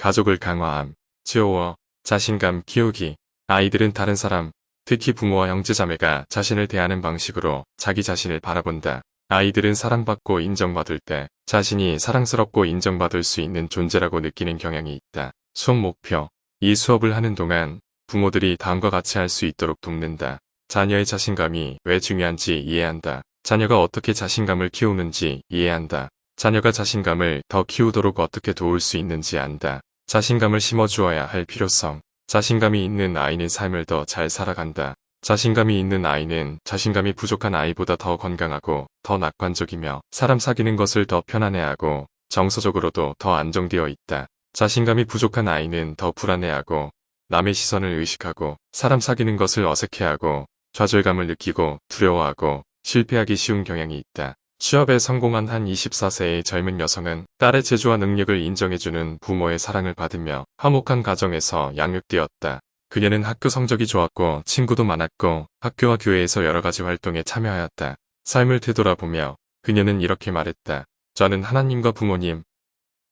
가족을 강화함, 지오워, 자신감 키우기. 아이들은 다른 사람, 특히 부모와 형제자매가 자신을 대하는 방식으로 자기 자신을 바라본다. 아이들은 사랑받고 인정받을 때 자신이 사랑스럽고 인정받을 수 있는 존재라고 느끼는 경향이 있다. 수업 목표. 이 수업을 하는 동안 부모들이 다음과 같이 할 수 있도록 돕는다. 자녀의 자신감이 왜 중요한지 이해한다. 자녀가 어떻게 자신감을 키우는지 이해한다. 자녀가 자신감을 더 키우도록 어떻게 도울 수 있는지 안다. 자신감을 심어주어야 할 필요성. 자신감이 있는 아이는 삶을 더 잘 살아간다. 자신감이 있는 아이는 자신감이 부족한 아이보다 더 건강하고 더 낙관적이며 사람 사귀는 것을 더 편안해하고 정서적으로도 더 안정되어 있다. 자신감이 부족한 아이는 더 불안해하고 남의 시선을 의식하고 사람 사귀는 것을 어색해하고 좌절감을 느끼고 두려워하고 실패하기 쉬운 경향이 있다. 취업에 성공한 한 24세의 젊은 여성은 딸의 재주와 능력을 인정해주는 부모의 사랑을 받으며 화목한 가정에서 양육되었다. 그녀는 학교 성적이 좋았고 친구도 많았고 학교와 교회에서 여러가지 활동에 참여하였다. 삶을 되돌아보며 그녀는 이렇게 말했다. 저는 하나님과 부모님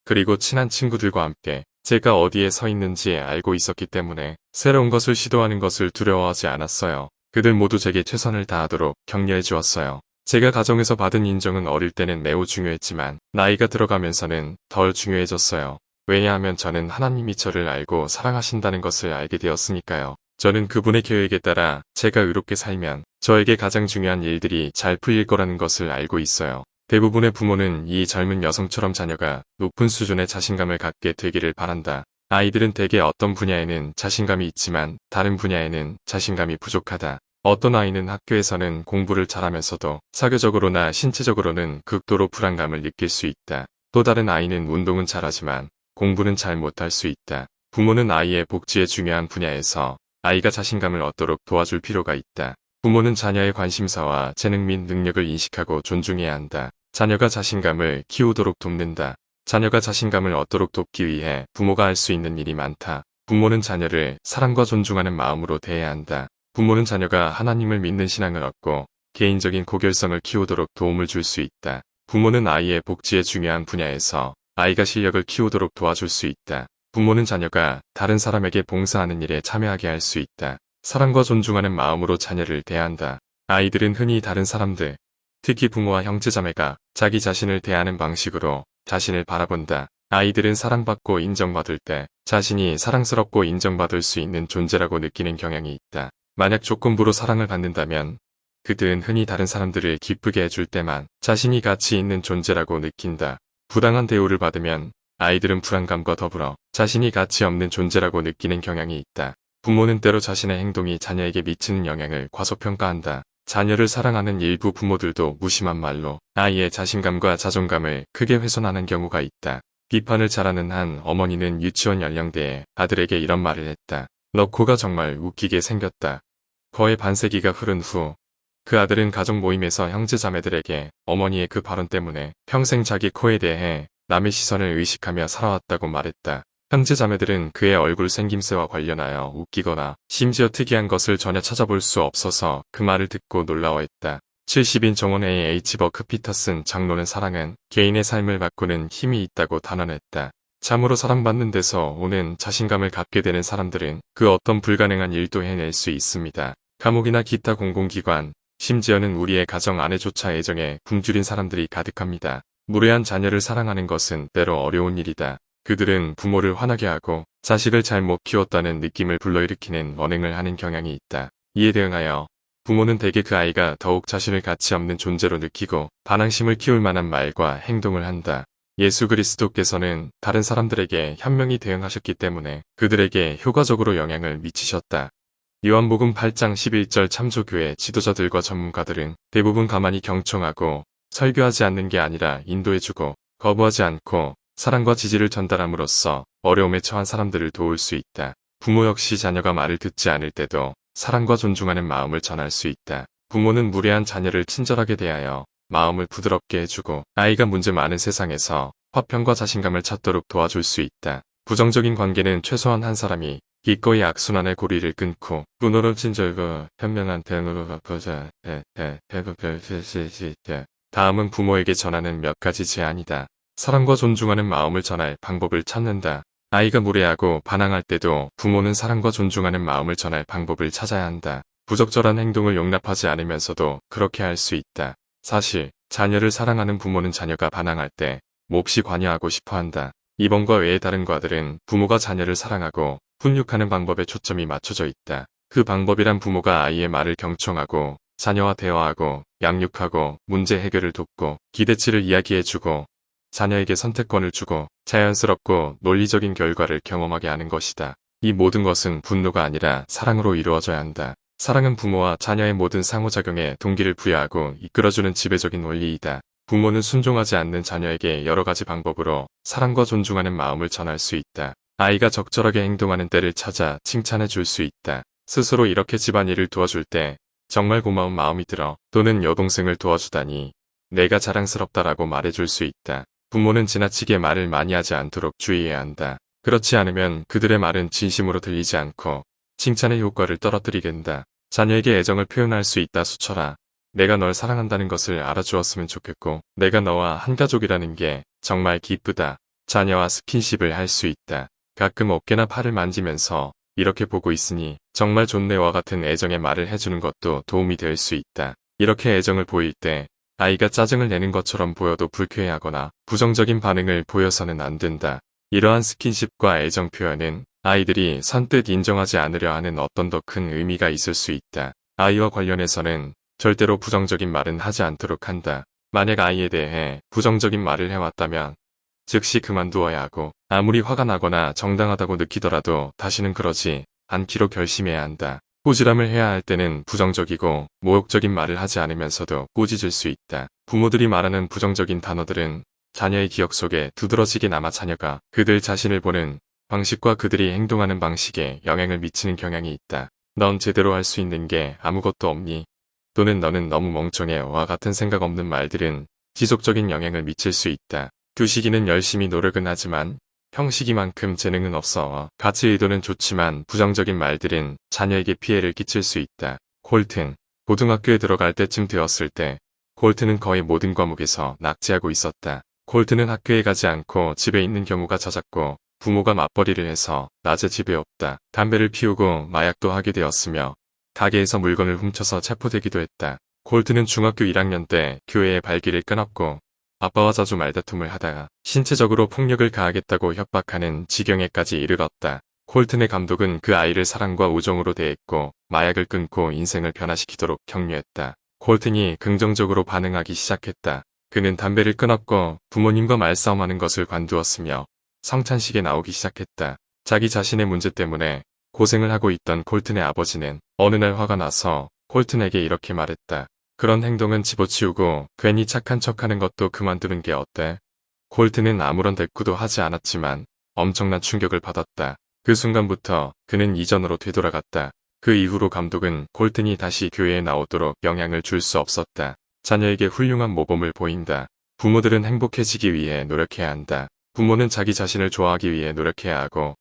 그리고 친한 친구들과 함께 제가 어디에 서 있는지 알고 있었기 때문에 새로운 것을 시도하는 것을 두려워하지 않았어요. 그들 모두 제게 최선을 다하도록 격려해 주었어요. 제가 가정에서 받은 인정은 어릴 때는 매우 중요했지만 나이가 들어가면서는 덜 중요해졌어요. 왜냐하면 저는 하나님이 저를 알고 사랑하신다는 것을 알게 되었으니까요. 저는 그분의 계획에 따라 제가 의롭게 살면 저에게 가장 중요한 일들이 잘 풀릴 거라는 것을 알고 있어요. 대부분의 부모는 이 젊은 여성처럼 자녀가 높은 수준의 자신감을 갖게 되기를 바란다. 아이들은 대개 어떤 분야에는 자신감이 있지만 다른 분야에는 자신감이 부족하다. 어떤 아이는 학교에서는 공부를 잘하면서도 사교적으로나 신체적으로는 극도로 불안감을 느낄 수 있다. 또 다른 아이는 운동은 잘하지만 공부는 잘 못할 수 있다. 부모는 아이의 복지의 중요한 분야에서 아이가 자신감을 얻도록 도와줄 필요가 있다. 부모는 자녀의 관심사와 재능 및 능력을 인식하고 존중해야 한다. 자녀가 자신감을 키우도록 돕는다. 자녀가 자신감을 얻도록 돕기 위해 부모가 할 수 있는 일이 많다. 부모는 자녀를 사랑과 존중하는 마음으로 대해야 한다. 부모는 자녀가 하나님을 믿는 신앙을 얻고 개인적인 고결성을 키우도록 도움을 줄 수 있다. 부모는 아이의 복지의 중요한 분야에서 아이가 실력을 키우도록 도와줄 수 있다. 부모는 자녀가 다른 사람에게 봉사하는 일에 참여하게 할 수 있다. 사랑과 존중하는 마음으로 자녀를 대한다. 아이들은 흔히 다른 사람들, 특히 부모와 형제자매가 자기 자신을 대하는 방식으로 자신을 바라본다. 아이들은 사랑받고 인정받을 때 자신이 사랑스럽고 인정받을 수 있는 존재라고 느끼는 경향이 있다. 만약 조건부로 사랑을 받는다면 그들은 흔히 다른 사람들을 기쁘게 해줄 때만 자신이 가치 있는 존재라고 느낀다. 부당한 대우를 받으면 아이들은 불안감과 더불어 자신이 가치 없는 존재라고 느끼는 경향이 있다. 부모는 때로 자신의 행동이 자녀에게 미치는 영향을 과소평가한다. 자녀를 사랑하는 일부 부모들도 무심한 말로 아이의 자신감과 자존감을 크게 훼손하는 경우가 있다. 비판을 잘하는 한 어머니는 유치원 연령대에 아들에게 이런 말을 했다. 너 코가 정말 웃기게 생겼다. 거의 반세기가 흐른 후 그 아들은 가족 모임에서 형제자매들에게 어머니의 그 발언 때문에 평생 자기 코에 대해 남의 시선을 의식하며 살아왔다고 말했다. 형제자매들은 그의 얼굴 생김새와 관련하여 웃기거나 심지어 특이한 것을 전혀 찾아볼 수 없어서 그 말을 듣고 놀라워했다. 70인 정원의 H. 버크 피터슨 장로는 사랑은 개인의 삶을 바꾸는 힘이 있다고 단언했다. 참으로 사랑받는 데서 오는 자신감을 갖게 되는 사람들은 그 어떤 불가능한 일도 해낼 수 있습니다. 감옥이나 기타 공공기관, 심지어는 우리의 가정 안에조차 애정에 굶주린 사람들이 가득합니다. 무례한 자녀를 사랑하는 것은 때로 어려운 일이다. 그들은 부모를 화나게 하고 자식을 잘못 키웠다는 느낌을 불러일으키는 언행을 하는 경향이 있다. 이에 대응하여 부모는 대개 그 아이가 더욱 자신을 가치 없는 존재로 느끼고 반항심을 키울 만한 말과 행동을 한다. 예수 그리스도께서는 다른 사람들에게 현명히 대응하셨기 때문에 그들에게 효과적으로 영향을 미치셨다. 요한복음 8장 11절 참조교회 지도자들과 전문가들은 대부분 가만히 경청하고 설교하지 않는 게 아니라 인도해주고 거부하지 않고 사랑과 지지를 전달함으로써 어려움에 처한 사람들을 도울 수 있다. 부모 역시 자녀가 말을 듣지 않을 때도 사랑과 존중하는 마음을 전할 수 있다. 부모는 무례한 자녀를 친절하게 대하여 마음을 부드럽게 해주고 아이가 문제 많은 세상에서 화평과 자신감을 찾도록 도와줄 수 있다. 부정적인 관계는 최소한 한 사람이 기꺼이 악순환의 고리를 끊고 분노를 친절과 현명한 대응으로 바꾸자. 다음은 부모에게 전하는 몇 가지 제안이다. 사랑과 존중하는 마음을 전할 방법을 찾는다. 아이가 무례하고 반항할 때도 부모는 사랑과 존중하는 마음을 전할 방법을 찾아야 한다. 부적절한 행동을 용납하지 않으면서도 그렇게 할 수 있다. 사실 자녀를 사랑하는 부모는 자녀가 반항할 때 몹시 관여하고 싶어 한다. 이번과 외의 다른 과들은 부모가 자녀를 사랑하고 훈육하는 방법에 초점이 맞춰져 있다. 그 방법이란 부모가 아이의 말을 경청하고 자녀와 대화하고 양육하고 문제 해결을 돕고 기대치를 이야기해주고 자녀에게 선택권을 주고 자연스럽고 논리적인 결과를 경험하게 하는 것이다. 이 모든 것은 분노가 아니라 사랑으로 이루어져야 한다. 사랑은 부모와 자녀의 모든 상호작용에 동기를 부여하고 이끌어주는 지배적인 원리이다. 부모는 순종하지 않는 자녀에게 여러 가지 방법으로 사랑과 존중하는 마음을 전할 수 있다. 아이가 적절하게 행동하는 때를 찾아 칭찬해 줄 수 있다. 스스로 이렇게 집안일을 도와줄 때 정말 고마운 마음이 들어 또는 여동생을 도와주다니 내가 자랑스럽다라고 말해줄 수 있다. 부모는 지나치게 말을 많이 하지 않도록 주의해야 한다. 그렇지 않으면 그들의 말은 진심으로 들리지 않고 칭찬의 효과를 떨어뜨리게 된다. 자녀에게 애정을 표현할 수 있다. 수철아, 내가 널 사랑한다는 것을 알아주었으면 좋겠고 내가 너와 한 가족이라는 게 정말 기쁘다. 자녀와 스킨십을 할 수 있다. 가끔 어깨나 팔을 만지면서 이렇게 보고 있으니 정말 좋네와 같은 애정의 말을 해주는 것도 도움이 될 수 있다. 이렇게 애정을 보일 때 아이가 짜증을 내는 것처럼 보여도 불쾌해하거나 부정적인 반응을 보여서는 안 된다. 이러한 스킨십과 애정 표현은 아이들이 선뜻 인정하지 않으려 하는 어떤 더 큰 의미가 있을 수 있다. 아이와 관련해서는 절대로 부정적인 말은 하지 않도록 한다. 만약 아이에 대해 부정적인 말을 해왔다면 즉시 그만두어야 하고 아무리 화가 나거나 정당하다고 느끼더라도 다시는 그러지 않기로 결심해야 한다. 꾸지람을 해야 할 때는 부정적이고 모욕적인 말을 하지 않으면서도 꾸짖을 수 있다. 부모들이 말하는 부정적인 단어들은 자녀의 기억 속에 두드러지게 남아 자녀가 그들 자신을 보는 방식과 그들이 행동하는 방식에 영향을 미치는 경향이 있다. 넌 제대로 할 수 있는 게 아무것도 없니? 또는 너는 너무 멍청해와 같은 생각 없는 말들은 지속적인 영향을 미칠 수 있다. 규식이는 열심히 노력은 하지만 형식이만큼 재능은 없어. 같이 의도는 좋지만 부정적인 말들은 자녀에게 피해를 끼칠 수 있다. 콜튼. 고등학교에 들어갈 때쯤 되었을 때 콜튼은 거의 모든 과목에서 낙제하고 있었다. 콜튼은 학교에 가지 않고 집에 있는 경우가 잦았고 부모가 맞벌이를 해서 낮에 집에 없다. 담배를 피우고 마약도 하게 되었으며 가게에서 물건을 훔쳐서 체포되기도 했다. 콜튼은 중학교 1학년 때 교회의 발길을 끊었고 아빠와 자주 말다툼을 하다가 신체적으로 폭력을 가하겠다고 협박하는 지경에까지 이르렀다. 콜튼의 감독은 그 아이를 사랑과 우정으로 대했고 마약을 끊고 인생을 변화시키도록 격려했다. 콜튼이 긍정적으로 반응하기 시작했다. 그는 담배를 끊었고 부모님과 말싸움하는 것을 관두었으며 성찬식에 나오기 시작했다. 자기 자신의 문제 때문에 고생을 하고 있던 콜튼의 아버지는 어느 날 화가 나서 콜튼에게 이렇게 말했다. 그런 행동은 집어치우고 괜히 착한 척하는 것도 그만두는 게 어때? 콜튼은 아무런 대꾸도 하지 않았지만 엄청난 충격을 받았다. 그 순간부터 그는 이전으로 되돌아갔다. 그 이후로 감독은 콜튼이 다시 교회에 나오도록 영향을 줄 수 없었다. 자녀에게 훌륭한 모범을 보인다. 부모들은 행복해지기 위해 노력해야 한다. 부모는 자기 자신을 좋아하기 위해 노력해야 하고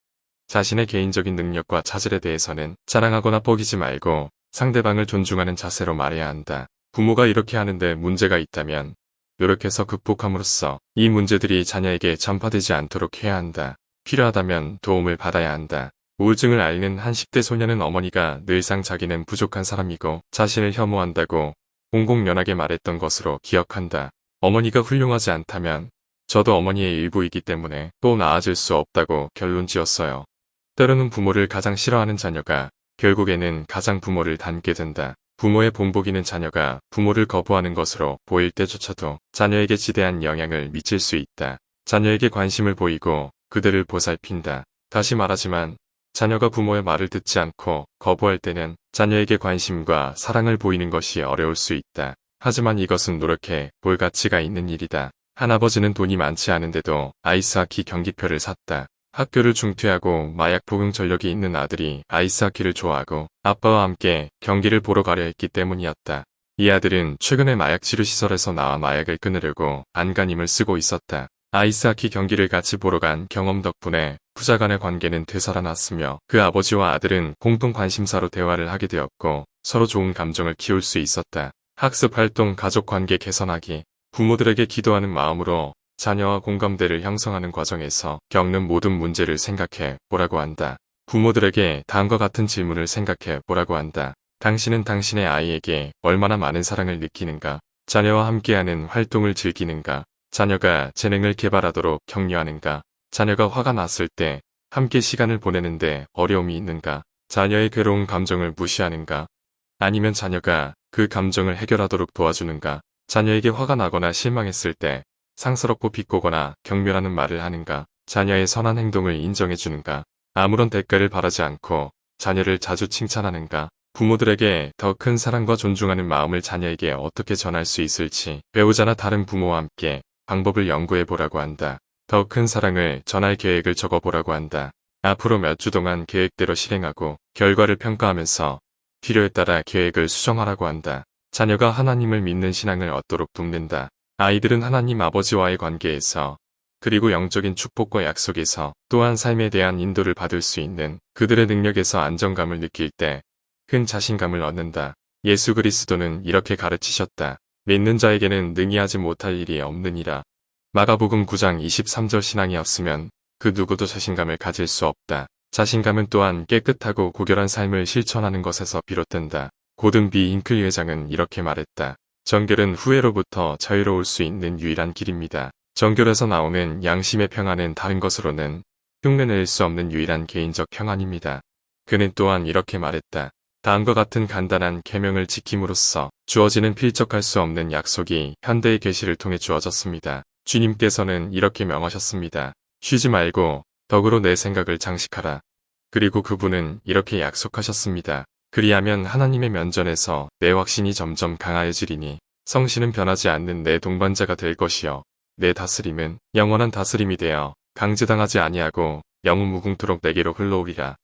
자신의 개인적인 능력과 차질에 대해서는 자랑하거나 뻐기지 말고 상대방을 존중하는 자세로 말해야 한다. 부모가 이렇게 하는데 문제가 있다면 노력해서 극복함으로써 이 문제들이 자녀에게 전파되지 않도록 해야 한다. 필요하다면 도움을 받아야 한다. 우울증을 앓는 한 10대 소녀는 어머니가 늘상 자기는 부족한 사람이고 자신을 혐오한다고 공공연하게 말했던 것으로 기억한다. 어머니가 훌륭하지 않다면 저도 어머니의 일부이기 때문에 또 나아질 수 없다고 결론 지었어요. 때로는 부모를 가장 싫어하는 자녀가 결국에는 가장 부모를 닮게 된다. 부모의 본보기는 자녀가 부모를 거부하는 것으로 보일 때조차도 자녀에게 지대한 영향을 미칠 수 있다. 자녀에게 관심을 보이고 그들을 보살핀다. 다시 말하지만 자녀가 부모의 말을 듣지 않고 거부할 때는 자녀에게 관심과 사랑을 보이는 것이 어려울 수 있다. 하지만 이것은 노력해 볼 가치가 있는 일이다. 한 아버지는 돈이 많지 않은데도 아이스하키 경기표를 샀다. 학교를 중퇴하고 마약 복용 전력이 있는 아들이 아이스하키를 좋아하고 아빠와 함께 경기를 보러 가려 했기 때문이었다. 이 아들은 최근에 마약 치료시설에서 나와 마약을 끊으려고 안간힘을 쓰고 있었다. 아이스하키 경기를 같이 보러 간 경험 덕분에 부자 간의 관계는 되살아났으며 그 아버지와 아들은 공통 관심사로 대화를 하게 되었고 서로 좋은 감정을 키울 수 있었다. 학습 활동, 가족 관계 개선하기, 부모들에게 기도하는 마음으로 자녀와 공감대를 형성하는 과정에서 겪는 모든 문제를 생각해 보라고 한다. 부모들에게 다음과 같은 질문을 생각해 보라고 한다. 당신은 당신의 아이에게 얼마나 많은 사랑을 느끼는가? 자녀와 함께하는 활동을 즐기는가? 자녀가 재능을 개발하도록 격려하는가? 자녀가 화가 났을 때 함께 시간을 보내는데 어려움이 있는가? 자녀의 괴로운 감정을 무시하는가? 아니면 자녀가 그 감정을 해결하도록 도와주는가? 자녀에게 화가 나거나 실망했을 때 상스럽고 비꼬거나 경멸하는 말을 하는가? 자녀의 선한 행동을 인정해주는가? 아무런 대가를 바라지 않고 자녀를 자주 칭찬하는가? 부모들에게 더 큰 사랑과 존중하는 마음을 자녀에게 어떻게 전할 수 있을지 배우자나 다른 부모와 함께 방법을 연구해 보라고 한다. 더 큰 사랑을 전할 계획을 적어보라고 한다. 앞으로 몇 주 동안 계획대로 실행하고 결과를 평가하면서 필요에 따라 계획을 수정하라고 한다. 자녀가 하나님을 믿는 신앙을 얻도록 돕는다. 아이들은 하나님 아버지와의 관계에서 그리고 영적인 축복과 약속에서 또한 삶에 대한 인도를 받을 수 있는 그들의 능력에서 안정감을 느낄 때 큰 자신감을 얻는다. 예수 그리스도는 이렇게 가르치셨다. 믿는 자에게는 능히 하지 못할 일이 없느니라. 마가복음 9장 23절 신앙이 없으면 그 누구도 자신감을 가질 수 없다. 자신감은 또한 깨끗하고 고결한 삶을 실천하는 것에서 비롯된다. 고든 비 잉클 회장은 이렇게 말했다. 정결은 후회로부터 자유로울 수 있는 유일한 길입니다. 정결에서 나오는 양심의 평안은 다른 것으로는 흉내낼 수 없는 유일한 개인적 평안입니다. 그는 또한 이렇게 말했다. 다음과 같은 간단한 계명을 지킴으로써 주어지는 필적할 수 없는 약속이 현대의 계시를 통해 주어졌습니다. 주님께서는 이렇게 명하셨습니다. 쉬지 말고 덕으로 내 생각을 장식하라. 그리고 그분은 이렇게 약속하셨습니다. 그리하면 하나님의 면전에서 내 확신이 점점 강하여지리니 성신은 변하지 않는 내 동반자가 될 것이요 내 다스림은 영원한 다스림이 되어 강제당하지 아니하고 영원 무궁토록 내게로 흘러오리라.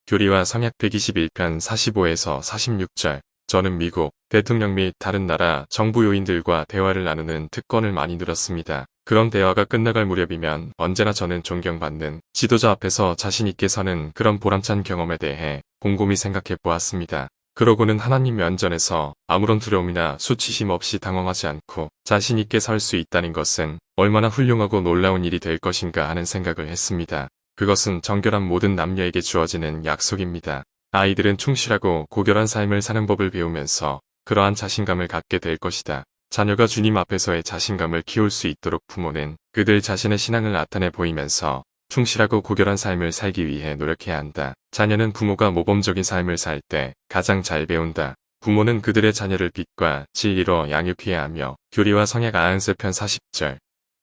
교리와 성약 121편 45에서 46절. 저는 미국 대통령 및 다른 나라 정부 요인들과 대화를 나누는 특권을 많이 누렸습니다. 그런 대화가 끝나갈 무렵이면 언제나 저는 존경받는 지도자 앞에서 자신 있게 서는 그런 보람찬 경험에 대해 곰곰이 생각해 보았습니다. 그러고는 하나님 면전에서 아무런 두려움이나 수치심 없이 당황하지 않고 자신 있게 설 수 있다는 것은 얼마나 훌륭하고 놀라운 일이 될 것인가 하는 생각을 했습니다. 그것은 정결한 모든 남녀에게 주어지는 약속입니다. 아이들은 충실하고 고결한 삶을 사는 법을 배우면서 그러한 자신감을 갖게 될 것이다. 자녀가 주님 앞에서의 자신감을 키울 수 있도록 부모는 그들 자신의 신앙을 나타내 보이면서 충실하고 고결한 삶을 살기 위해 노력해야 한다. 자녀는 부모가 모범적인 삶을 살 때 가장 잘 배운다. 부모는 그들의 자녀를 빛과 진리로 양육해야 하며 교리와 성약 93편 40절.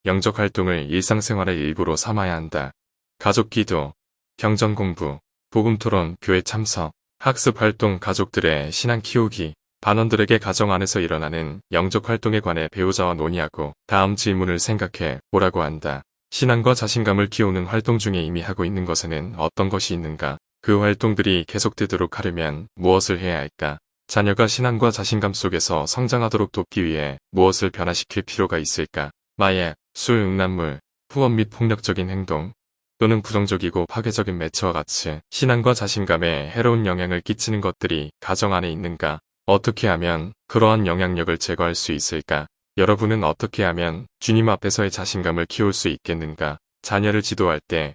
영적 활동을 일상생활의 일부로 삼아야 한다. 가족 기도, 경전 공부, 복음 토론, 교회 참석, 학습 활동, 가족들의 신앙 키우기, 반원들에게 가정 안에서 일어나는 영적 활동에 관해 배우자와 논의하고 다음 질문을 생각해 보라고 한다. 신앙과 자신감을 키우는 활동 중에 이미 하고 있는 것에는 어떤 것이 있는가? 그 활동들이 계속되도록 하려면 무엇을 해야 할까? 자녀가 신앙과 자신감 속에서 성장하도록 돕기 위해 무엇을 변화시킬 필요가 있을까? 마약, 술, 음란물, 후원 및 폭력적인 행동, 또는 부정적이고 파괴적인 매체와 같이 신앙과 자신감에 해로운 영향을 끼치는 것들이 가정 안에 있는가? 어떻게 하면 그러한 영향력을 제거할 수 있을까? 여러분은 어떻게 하면 주님 앞에서의 자신감을 키울 수 있겠는가? 자녀를 지도할 때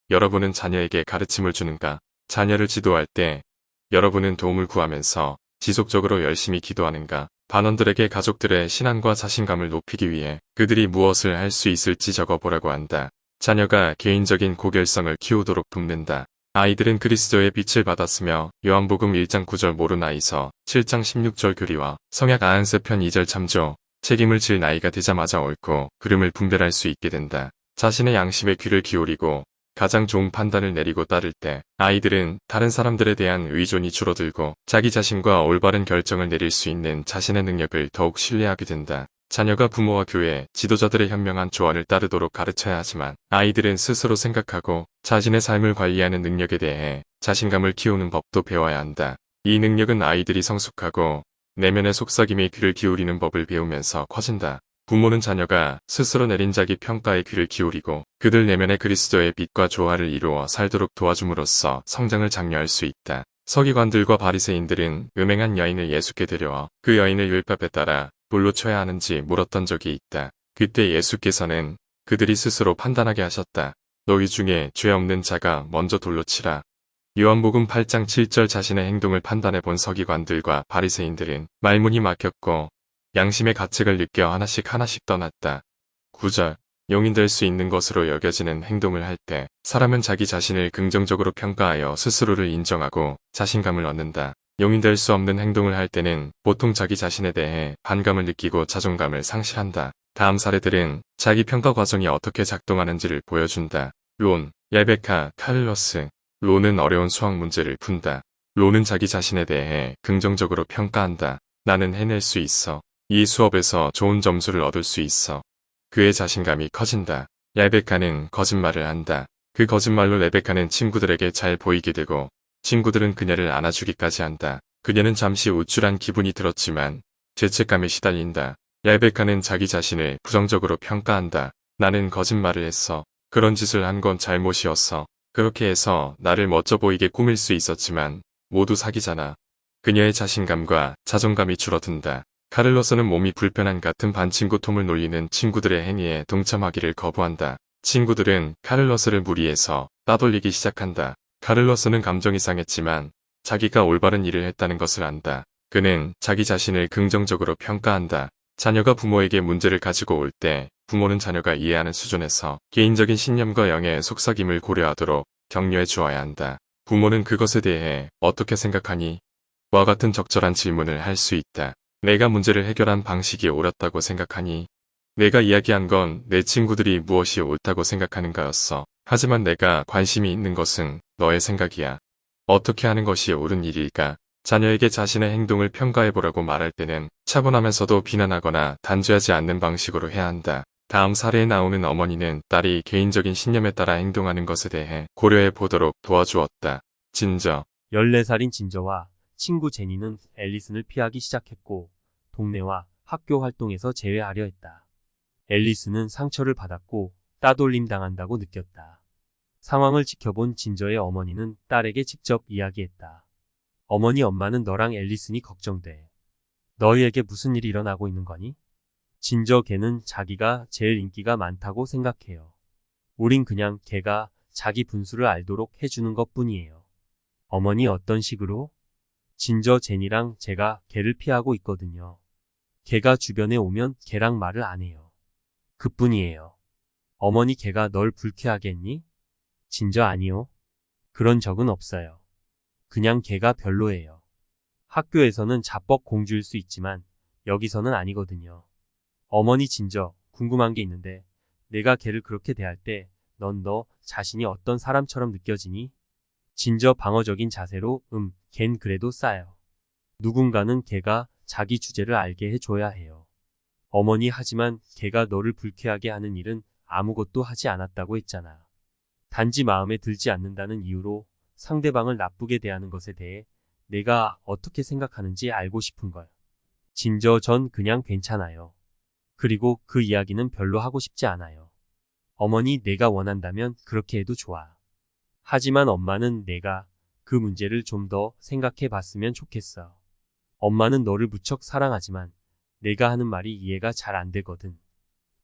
여러분은 자녀에게 가르침을 주는가? 자녀를 지도할 때 여러분은 도움을 구하면서 지속적으로 열심히 기도하는가? 반원들에게 가족들의 신앙과 자신감을 높이기 위해 그들이 무엇을 할 수 있을지 적어보라고 한다. 자녀가 개인적인 고결성을 키우도록 돕는다. 아이들은 그리스도의 빛을 받았으며 요한복음 1장 9절 모르나이서 7장 16절 교리와 성약 93편 2절 참조, 책임을 질 나이가 되자마자 옳고 그름을 분별할 수 있게 된다. 자신의 양심에 귀를 기울이고 가장 좋은 판단을 내리고 따를 때 아이들은 다른 사람들에 대한 의존이 줄어들고 자기 자신과 올바른 결정을 내릴 수 있는 자신의 능력을 더욱 신뢰하게 된다. 자녀가 부모와 교회, 지도자들의 현명한 조언을 따르도록 가르쳐야 하지만 아이들은 스스로 생각하고 자신의 삶을 관리하는 능력에 대해 자신감을 키우는 법도 배워야 한다. 이 능력은 아이들이 성숙하고 내면의 속삭임에 귀를 기울이는 법을 배우면서 커진다. 부모는 자녀가 스스로 내린 자기 평가에 귀를 기울이고 그들 내면의 그리스도의 빛과 조화를 이루어 살도록 도와줌으로써 성장을 장려할 수 있다. 서기관들과 바리새인들은 음행한 여인을 예수께 데려와 그 여인을 율법에 따라 돌로 쳐야 하는지 물었던 적이 있다. 그때 예수께서는 그들이 스스로 판단하게 하셨다. 너희 중에 죄 없는 자가 먼저 돌로 치라. 요한복음 8장 7절. 자신의 행동을 판단해 본 서기관들과 바리새인들은 말문이 막혔고 양심의 가책을 느껴 하나씩 하나씩 떠났다. 9절. 용인 될 수 있는 것으로 여겨지는 행동을 할 때 사람은 자기 자신을 긍정적으로 평가하여 스스로를 인정하고 자신감을 얻는다. 용인 될 수 없는 행동을 할 때는 보통 자기 자신에 대해 반감을 느끼고 자존감을 상실한다. 다음 사례들은 자기 평가 과정이 어떻게 작동하는지를 보여준다. 론, 레베카, 카를로스. 론은 어려운 수학 문제를 푼다. 론은 자기 자신에 대해 긍정적으로 평가한다. 나는 해낼 수 있어. 이 수업에서 좋은 점수를 얻을 수 있어. 그의 자신감이 커진다. 레베카는 거짓말을 한다. 그 거짓말로 레베카는 친구들에게 잘 보이게 되고 친구들은 그녀를 안아주기까지 한다. 그녀는 잠시 우쭐한 기분이 들었지만 죄책감에 시달린다. 레베카는 자기 자신을 부정적으로 평가한다. 나는 거짓말을 했어. 그런 짓을 한 건 잘못이었어. 그렇게 해서 나를 멋져 보이게 꾸밀 수 있었지만 모두 사기잖아. 그녀의 자신감과 자존감이 줄어든다. 카를로스는 몸이 불편한 같은 반 친구 톰을 놀리는 친구들의 행위에 동참하기를 거부한다. 친구들은 카를로스를 무리해서 따돌리기 시작한다. 카를로스는 감정이 상했지만 자기가 올바른 일을 했다는 것을 안다. 그는 자기 자신을 긍정적으로 평가한다. 자녀가 부모에게 문제를 가지고 올 때 부모는 자녀가 이해하는 수준에서 개인적인 신념과 영의 속삭임을 고려하도록 격려해 주어야 한다. 부모는 그것에 대해 어떻게 생각하니? 와 같은 적절한 질문을 할 수 있다. 내가 문제를 해결한 방식이 옳았다고 생각하니? 내가 이야기한 건 내 친구들이 무엇이 옳다고 생각하는가였어. 하지만 내가 관심이 있는 것은 너의 생각이야. 어떻게 하는 것이 옳은 일일까? 자녀에게 자신의 행동을 평가해보라고 말할 때는 차분하면서도 비난하거나 단죄하지 않는 방식으로 해야 한다. 다음 사례에 나오는 어머니는 딸이 개인적인 신념에 따라 행동하는 것에 대해 고려해 보도록 도와주었다. 진저. 14살인 진저와 친구 제니는 앨리슨을 피하기 시작했고 동네와 학교 활동에서 제외하려 했다. 앨리슨은 상처를 받았고 따돌림 당한다고 느꼈다. 상황을 지켜본 진저의 어머니는 딸에게 직접 이야기했다. 어머니, 엄마는 너랑 앨리슨이 걱정돼. 너희에게 무슨 일이 일어나고 있는 거니? 진저 걔는 자기가 제일 인기가 많다고 생각해요. 우린 그냥 걔가 자기 분수를 알도록 해주는 것 뿐이에요. 어머니, 어떤 식으로? 진저 제니랑 제가 걔를 피하고 있거든요. 걔가 주변에 오면 걔랑 말을 안 해요. 그뿐이에요. 어머니, 걔가 널 불쾌하게 했니? 진저 아니요. 그런 적은 없어요. 그냥 걔가 별로예요. 학교에서는 자뻑 공주일 수 있지만 여기서는 아니거든요. 어머니, 진저 궁금한 게 있는데 내가 걔를 그렇게 대할 때 넌 너 자신이 어떤 사람처럼 느껴지니? 진저 방어적인 자세로 걘 그래도 싸요. 누군가는 걔가 자기 주제를 알게 해줘야 해요. 어머니, 하지만 걔가 너를 불쾌하게 하는 일은 아무것도 하지 않았다고 했잖아. 단지 마음에 들지 않는다는 이유로 상대방을 나쁘게 대하는 것에 대해 내가 어떻게 생각하는지 알고 싶은 걸. 진저 전 그냥 괜찮아요. 그리고 그 이야기는 별로 하고 싶지 않아요. 어머니, 내가 원한다면 그렇게 해도 좋아. 하지만 엄마는 내가 그 문제를 좀 더 생각해 봤으면 좋겠어. 엄마는 너를 무척 사랑하지만 내가 하는 말이 이해가 잘 안 되거든.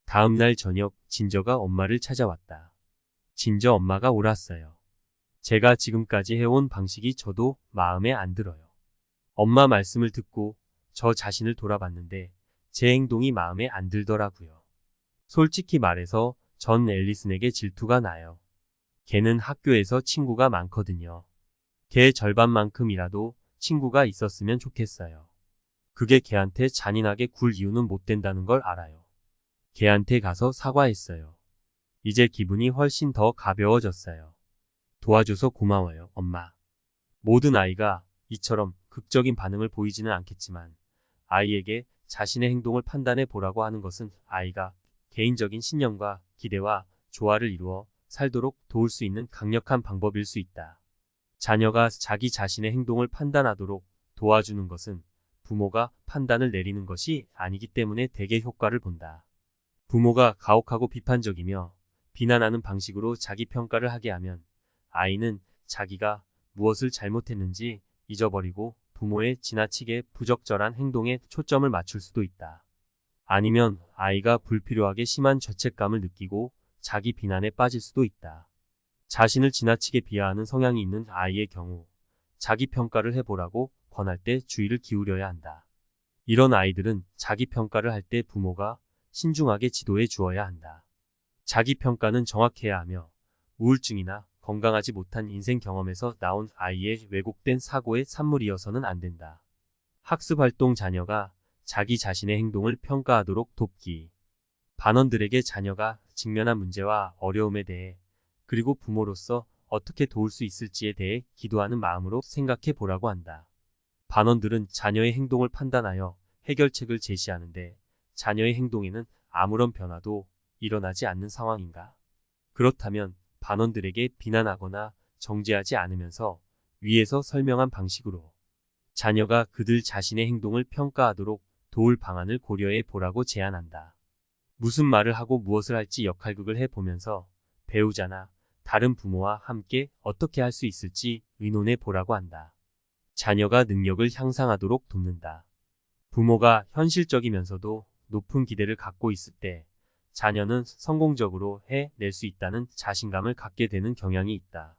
다음 날 저녁 진저가 엄마를 찾아왔다. 진저 엄마가 옳았어요. 제가 지금까지 해온 방식이 저도 마음에 안 들어요. 엄마 말씀을 듣고 저 자신을 돌아봤는데 제 행동이 마음에 안 들더라고요. 솔직히 말해서 전 앨리슨에게 질투가 나요. 걔는 학교에서 친구가 많거든요. 걔 절반만큼이라도 친구가 있었으면 좋겠어요. 그게 걔한테 잔인하게 굴 이유는 못 된다는 걸 알아요. 걔한테 가서 사과했어요. 이제 기분이 훨씬 더 가벼워졌어요. 도와줘서 고마워요, 엄마. 모든 아이가 이처럼 극적인 반응을 보이지는 않겠지만 아이에게 자신의 행동을 판단해 보라고 하는 것은 아이가 개인적인 신념과 기대와 조화를 이루어 살도록 도울 수 있는 강력한 방법일 수 있다. 자녀가 자기 자신의 행동을 판단하도록 도와주는 것은 부모가 판단을 내리는 것이 아니기 때문에 대개 효과를 본다. 부모가 가혹하고 비판적이며 비난하는 방식으로 자기 평가를 하게 하면 아이는 자기가 무엇을 잘못했는지 잊어버리고 부모의 지나치게 부적절한 행동에 초점을 맞출 수도 있다. 아니면 아이가 불필요하게 심한 죄책감을 느끼고 자기 비난에 빠질 수도 있다. 자신을 지나치게 비하하는 성향이 있는 아이의 경우 자기 평가를 해보라고 권할 때 주의를 기울여야 한다. 이런 아이들은 자기 평가를 할 때 부모가 신중하게 지도해 주어야 한다. 자기 평가는 정확해야 하며 우울증이나 건강하지 못한 인생 경험에서 나온 아이의 왜곡된 사고의 산물이어서는 안 된다. 학습활동 자녀가 자기 자신의 행동을 평가하도록 돕기. 반원들에게 자녀가 직면한 문제와 어려움에 대해 그리고 부모로서 어떻게 도울 수 있을지에 대해 기도하는 마음으로 생각해 보라고 한다. 반원들은 자녀의 행동을 판단하여 해결책을 제시하는데 자녀의 행동에는 아무런 변화도 일어나지 않는 상황인가? 그렇다면 반원들에게 비난하거나 정죄하지 않으면서 위에서 설명한 방식으로 자녀가 그들 자신의 행동을 평가하도록 도울 방안을 고려해 보라고 제안한다. 무슨 말을 하고 무엇을 할지 역할극을 해보면서 배우자나 다른 부모와 함께 어떻게 할 수 있을지 의논해 보라고 한다. 자녀가 능력을 향상하도록 돕는다. 부모가 현실적이면서도 높은 기대를 갖고 있을 때 자녀는 성공적으로 해낼 수 있다는 자신감을 갖게 되는 경향이 있다.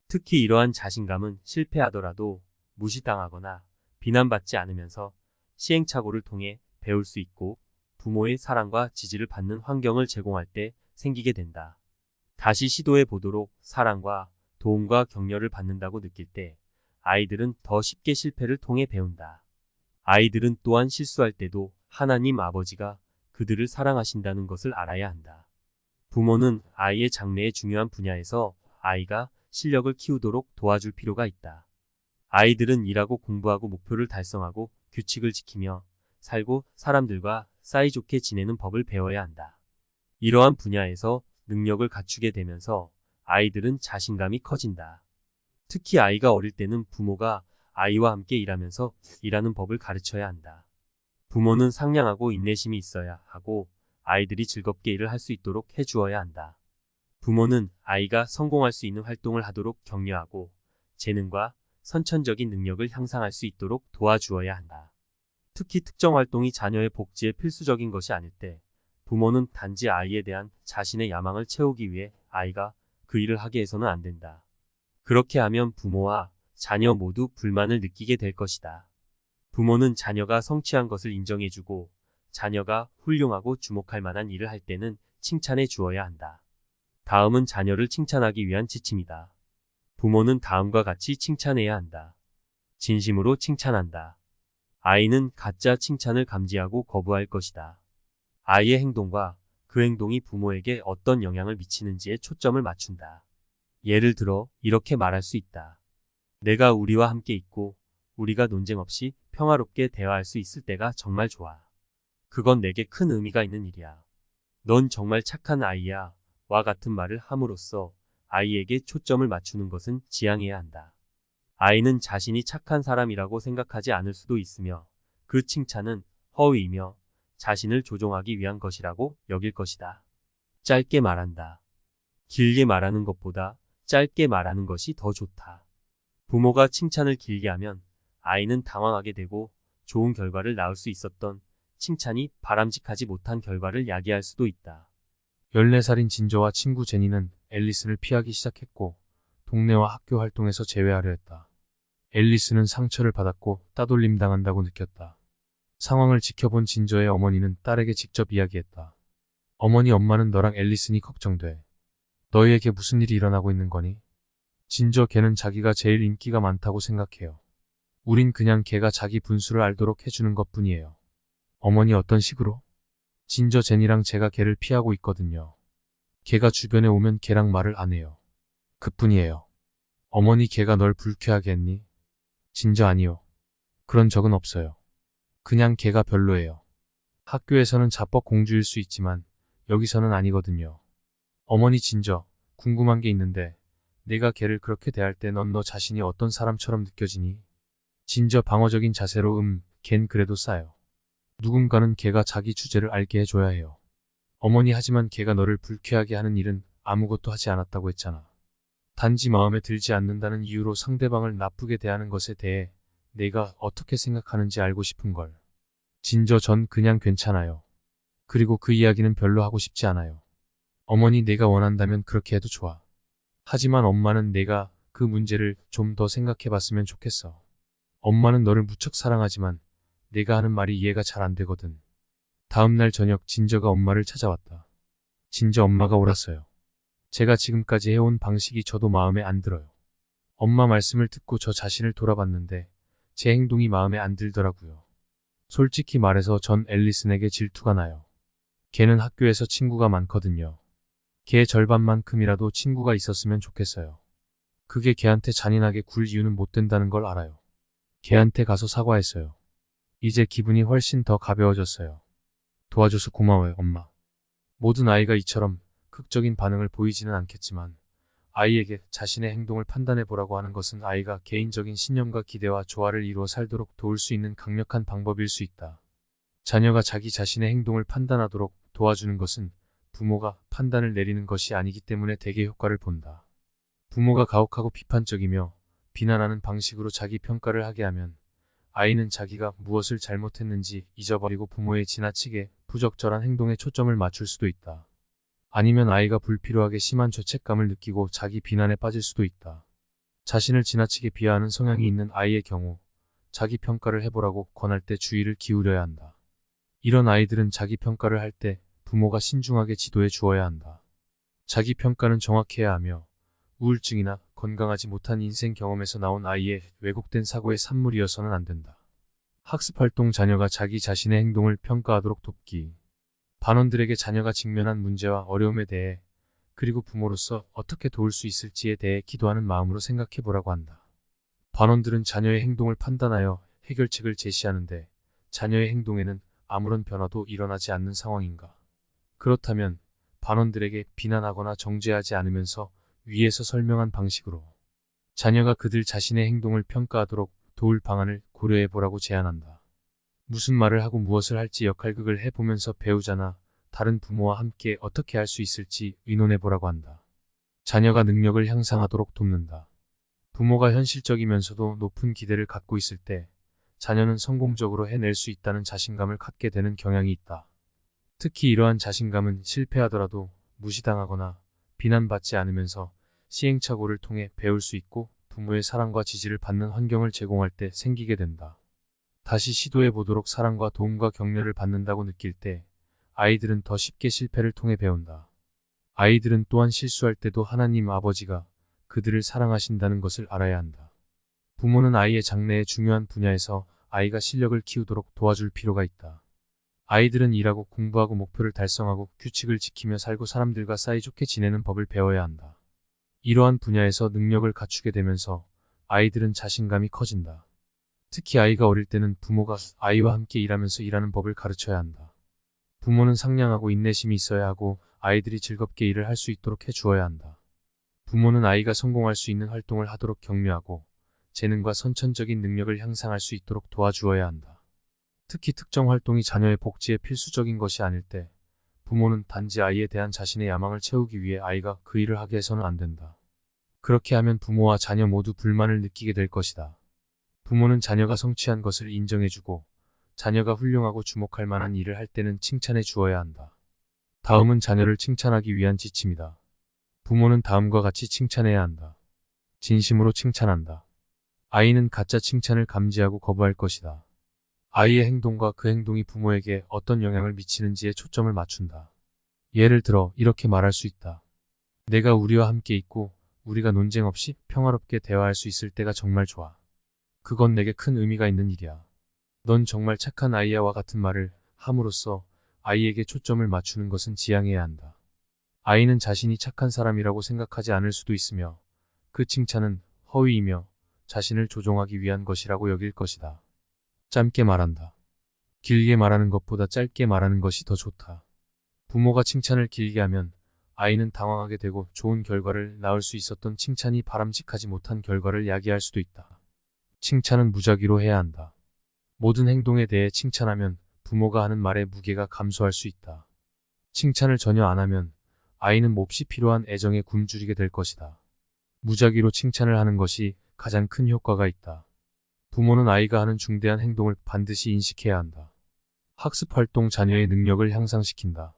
특히 이러한 자신감은 실패하더라도 무시당하거나 비난받지 않으면서 시행착오를 통해 배울 수 있고 부모의 사랑과 지지를 받는 환경을 제공할 때 생기게 된다. 다시 시도해 보도록 사랑과 도움과 격려를 받는다고 느낄 때 아이들은 더 쉽게 실패를 통해 배운다. 아이들은 또한 실수할 때도 하나님 아버지가 그들을 사랑하신다는 것을 알아야 한다. 부모는 아이의 장래의 중요한 분야에서 아이가 실력을 키우도록 도와줄 필요가 있다. 아이들은 일하고 공부하고 목표를 달성하고 규칙을 지키며 살고 사람들과 사이좋게 지내는 법을 배워야 한다. 이러한 분야에서 능력을 갖추게 되면서 아이들은 자신감이 커진다. 특히 아이가 어릴 때는 부모가 아이와 함께 일하면서 일하는 법을 가르쳐야 한다. 부모는 상냥하고 인내심이 있어야 하고 아이들이 즐겁게 일을 할 수 있도록 해주어야 한다. 부모는 아이가 성공할 수 있는 활동을 하도록 격려하고 재능과 선천적인 능력을 향상할 수 있도록 도와주어야 한다. 특히 특정 활동이 자녀의 복지에 필수적인 것이 아닐 때 부모는 단지 아이에 대한 자신의 야망을 채우기 위해 아이가 그 일을 하게 해서는 안 된다. 그렇게 하면 부모와 자녀 모두 불만을 느끼게 될 것이다. 부모는 자녀가 성취한 것을 인정해주고 자녀가 훌륭하고 주목할 만한 일을 할 때는 칭찬해 주어야 한다. 다음은 자녀를 칭찬하기 위한 지침이다. 부모는 다음과 같이 칭찬해야 한다. 진심으로 칭찬한다. 아이는 가짜 칭찬을 감지하고 거부할 것이다. 아이의 행동과 그 행동이 부모에게 어떤 영향을 미치는지에 초점을 맞춘다. 예를 들어 이렇게 말할 수 있다. 내가 우리와 함께 있고 우리가 논쟁 없이 평화롭게 대화할 수 있을 때가 정말 좋아. 그건 내게 큰 의미가 있는 일이야. 넌 정말 착한 아이야. 와 같은 말을 함으로써 아이에게 초점을 맞추는 것은 지양해야 한다. 아이는 자신이 착한 사람이라고 생각하지 않을 수도 있으며 그 칭찬은 허위이며 자신을 조종하기 위한 것이라고 여길 것이다. 짧게 말한다. 길게 말하는 것보다 짧게 말하는 것이 더 좋다. 부모가 칭찬을 길게 하면 아이는 당황하게 되고 좋은 결과를 낳을 수 있었던 칭찬이 바람직하지 못한 결과를 야기할 수도 있다. 14살인 진저와 친구 제니는 앨리스를 피하기 시작했고 동네와 학교 활동에서 제외하려 했다. 앨리스는 상처를 받았고 따돌림 당한다고 느꼈다. 상황을 지켜본 진저의 어머니는 딸에게 직접 이야기했다. 어머니, 엄마는 너랑 앨리슨이 걱정돼. 너희에게 무슨 일이 일어나고 있는 거니? 진저 걔는 자기가 제일 인기가 많다고 생각해요. 우린 그냥 걔가 자기 분수를 알도록 해주는 것뿐이에요. 어머니, 어떤 식으로? 진저 제니랑 제가 걔를 피하고 있거든요. 걔가 주변에 오면 걔랑 말을 안 해요. 그뿐이에요. 어머니, 걔가 널 불쾌하게 했니? 진저 아니요. 그런 적은 없어요. 그냥 걔가 별로예요. 학교에서는 자뻑 공주일 수 있지만 여기서는 아니거든요. 어머니, 진저, 궁금한 게 있는데 내가 걔를 그렇게 대할 때 넌 너 자신이 어떤 사람처럼 느껴지니? 진저 방어적인 자세로 걘 그래도 싸요. 누군가는 걔가 자기 주제를 알게 해줘야 해요. 어머니, 하지만 걔가 너를 불쾌하게 하는 일은 아무것도 하지 않았다고 했잖아. 단지 마음에 들지 않는다는 이유로 상대방을 나쁘게 대하는 것에 대해 내가 어떻게 생각하는지 알고 싶은 걸. 진저, 전 그냥 괜찮아요. 그리고 그 이야기는 별로 하고 싶지 않아요. 어머니 내가 원한다면 그렇게 해도 좋아. 하지만 엄마는 내가 그 문제를 좀 더 생각해 봤으면 좋겠어. 엄마는 너를 무척 사랑하지만 내가 하는 말이 이해가 잘 안 되거든. 다음 날 저녁 진저가 엄마를 찾아왔다. 진저 엄마가 옳았어요. 제가 지금까지 해온 방식이 저도 마음에 안 들어요. 엄마 말씀을 듣고 저 자신을 돌아봤는데 제 행동이 마음에 안 들더라고요. 솔직히 말해서 전 앨리슨에게 질투가 나요. 걔는 학교에서 친구가 많거든요. 걔의 절반만큼이라도 친구가 있었으면 좋겠어요. 그게 걔한테 잔인하게 굴 이유는 못 된다는 걸 알아요. 걔한테 가서 사과했어요. 이제 기분이 훨씬 더 가벼워졌어요. 도와줘서 고마워요, 엄마. 모든 아이가 이처럼 극적인 반응을 보이지는 않겠지만 아이에게 자신의 행동을 판단해 보라고 하는 것은 아이가 개인적인 신념과 기대와 조화를 이루어 살도록 도울 수 있는 강력한 방법일 수 있다. 자녀가 자기 자신의 행동을 판단하도록 도와주는 것은 부모가 판단을 내리는 것이 아니기 때문에 대개 효과를 본다. 부모가 가혹하고 비판적이며 비난하는 방식으로 자기 평가를 하게 하면 아이는 자기가 무엇을 잘못했는지 잊어버리고 부모의 지나치게 부적절한 행동에 초점을 맞출 수도 있다. 아니면 아이가 불필요하게 심한 죄책감을 느끼고 자기 비난에 빠질 수도 있다. 자신을 지나치게 비하하는 성향이 있는 아이의 경우 자기 평가를 해보라고 권할 때 주의를 기울여야 한다. 이런 아이들은 자기 평가를 할 때 부모가 신중하게 지도해 주어야 한다. 자기 평가는 정확해야 하며 우울증이나 건강하지 못한 인생 경험에서 나온 아이의 왜곡된 사고의 산물이어서는 안 된다. 학습활동 자녀가 자기 자신의 행동을 평가하도록 돕기. 반원들에게 자녀가 직면한 문제와 어려움에 대해 그리고 부모로서 어떻게 도울 수 있을지에 대해 기도하는 마음으로 생각해 보라고 한다. 반원들은 자녀의 행동을 판단하여 해결책을 제시하는데 자녀의 행동에는 아무런 변화도 일어나지 않는 상황인가? 그렇다면 반원들에게 비난하거나 정죄하지 않으면서 위에서 설명한 방식으로 자녀가 그들 자신의 행동을 평가하도록 도울 방안을 고려해 보라고 제안한다. 무슨 말을 하고 무엇을 할지 역할극을 해보면서 배우자나 다른 부모와 함께 어떻게 할 수 있을지 의논해 보라고 한다. 자녀가 능력을 향상하도록 돕는다. 부모가 현실적이면서도 높은 기대를 갖고 있을 때 자녀는 성공적으로 해낼 수 있다는 자신감을 갖게 되는 경향이 있다. 특히 이러한 자신감은 실패하더라도 무시당하거나 비난받지 않으면서 시행착오를 통해 배울 수 있고 부모의 사랑과 지지를 받는 환경을 제공할 때 생기게 된다. 다시 시도해 보도록 사랑과 도움과 격려를 받는다고 느낄 때 아이들은 더 쉽게 실패를 통해 배운다. 아이들은 또한 실수할 때도 하나님 아버지가 그들을 사랑하신다는 것을 알아야 한다. 부모는 아이의 장래의 중요한 분야에서 아이가 실력을 키우도록 도와줄 필요가 있다. 아이들은 일하고 공부하고 목표를 달성하고 규칙을 지키며 살고 사람들과 사이좋게 지내는 법을 배워야 한다. 이러한 분야에서 능력을 갖추게 되면서 아이들은 자신감이 커진다. 특히 아이가 어릴 때는 부모가 아이와 함께 일하면서 일하는 법을 가르쳐야 한다. 부모는 상냥하고 인내심이 있어야 하고 아이들이 즐겁게 일을 할 수 있도록 해주어야 한다. 부모는 아이가 성공할 수 있는 활동을 하도록 격려하고 재능과 선천적인 능력을 향상할 수 있도록 도와주어야 한다. 특히 특정 활동이 자녀의 복지에 필수적인 것이 아닐 때 부모는 단지 아이에 대한 자신의 야망을 채우기 위해 아이가 그 일을 하게 해서는 안 된다. 그렇게 하면 부모와 자녀 모두 불만을 느끼게 될 것이다. 부모는 자녀가 성취한 것을 인정해주고 자녀가 훌륭하고 주목할 만한 일을 할 때는 칭찬해 주어야 한다. 다음은 자녀를 칭찬하기 위한 지침이다. 부모는 다음과 같이 칭찬해야 한다. 진심으로 칭찬한다. 아이는 가짜 칭찬을 감지하고 거부할 것이다. 아이의 행동과 그 행동이 부모에게 어떤 영향을 미치는지에 초점을 맞춘다. 예를 들어 이렇게 말할 수 있다. 내가 우리와 함께 있고 우리가 논쟁 없이 평화롭게 대화할 수 있을 때가 정말 좋아. 그건 내게 큰 의미가 있는 일이야. 넌 정말 착한 아이야와 같은 말을 함으로써 아이에게 초점을 맞추는 것은 지양해야 한다. 아이는 자신이 착한 사람이라고 생각하지 않을 수도 있으며 그 칭찬은 허위이며 자신을 조종하기 위한 것이라고 여길 것이다. 짧게 말한다. 길게 말하는 것보다 짧게 말하는 것이 더 좋다. 부모가 칭찬을 길게 하면 아이는 당황하게 되고 좋은 결과를 낳을 수 있었던 칭찬이 바람직하지 못한 결과를 야기할 수도 있다. 칭찬은 무작위로 해야 한다. 모든 행동에 대해 칭찬하면 부모가 하는 말의 무게가 감소할 수 있다. 칭찬을 전혀 안 하면 아이는 몹시 필요한 애정에 굶주리게 될 것이다. 무작위로 칭찬을 하는 것이 가장 큰 효과가 있다. 부모는 아이가 하는 중대한 행동을 반드시 인식해야 한다. 학습 활동 자녀의 능력을 향상시킨다.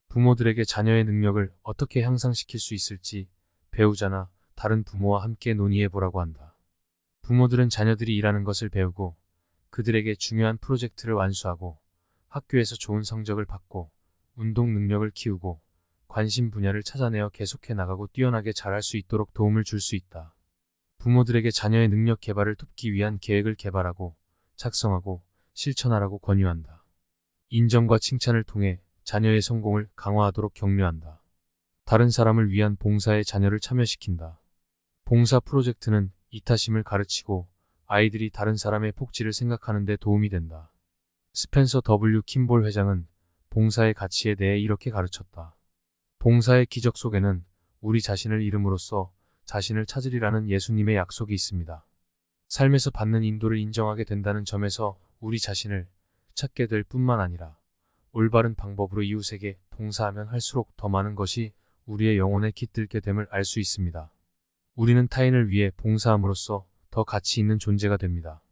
부모들에게 자녀의 능력을 어떻게 향상시킬 수 있을지 배우자나 다른 부모와 함께 논의해 보라고 한다. 부모들은 자녀들이 일하는 것을 배우고 그들에게 중요한 프로젝트를 완수하고 학교에서 좋은 성적을 받고 운동 능력을 키우고 관심 분야를 찾아내어 계속해 나가고 뛰어나게 잘할 수 있도록 도움을 줄 수 있다. 부모들에게 자녀의 능력 개발을 돕기 위한 계획을 개발하고 작성하고 실천하라고 권유한다. 인정과 칭찬을 통해 자녀의 성공을 강화하도록 격려한다. 다른 사람을 위한 봉사에 자녀를 참여시킨다. 봉사 프로젝트는 이타심을 가르치고 아이들이 다른 사람의 복지를 생각하는 데 도움이 된다. 스펜서 W. 킴볼 회장은 봉사의 가치에 대해 이렇게 가르쳤다. 봉사의 기적 속에는 우리 자신을 잃음으로써 자신을 찾으리라는 예수님의 약속이 있습니다. 삶에서 받는 인도를 인정하게 된다는 점에서 우리 자신을 찾게 될 뿐만 아니라 올바른 방법으로 이웃에게 봉사하면 할수록 더 많은 것이 우리의 영혼에 깃들게 됨을 알 수 있습니다. 우리는 타인을 위해 봉사함으로써 더 가치 있는 존재가 됩니다.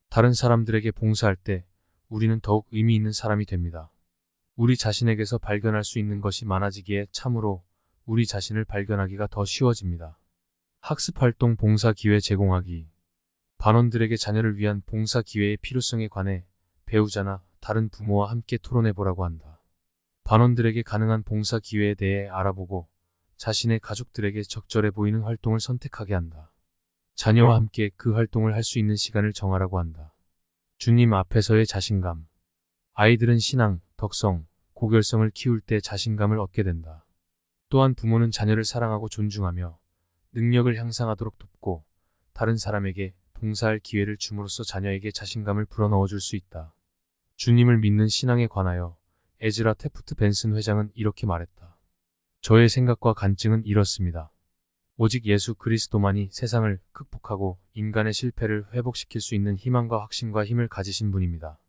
다른 사람들에게 봉사할 때 우리는 더욱 의미 있는 사람이 됩니다. 우리 자신에게서 발견할 수 있는 것이 많아지기에 참으로 우리 자신을 발견하기가 더 쉬워집니다. 학습활동 봉사 기회 제공하기. 반원들에게 자녀를 위한 봉사 기회의 필요성에 관해 배우자나 다른 부모와 함께 토론해 보라고 한다. 반원들에게 가능한 봉사 기회에 대해 알아보고 자신의 가족들에게 적절해 보이는 활동을 선택하게 한다. 자녀와 함께 그 활동을 할 수 있는 시간을 정하라고 한다. 주님 앞에서의 자신감. 아이들은 신앙, 덕성, 고결성을 키울 때 자신감을 얻게 된다. 또한 부모는 자녀를 사랑하고 존중하며 능력을 향상하도록 돕고 다른 사람에게 봉사할 기회를 줌으로써 자녀에게 자신감을 불어넣어 줄 수 있다. 주님을 믿는 신앙에 관하여 에즈라 테프트 벤슨 회장은 이렇게 말했다. 저의 생각과 간증은 이렇습니다. 오직 예수 그리스도만이 세상을 극복하고 인간의 실패를 회복시킬 수 있는 희망과 확신과 힘을 가지신 분입니다.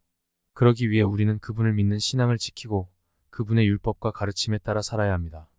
그러기 위해 우리는 그분을 믿는 신앙을 지키고 그분의 율법과 가르침에 따라 살아야 합니다.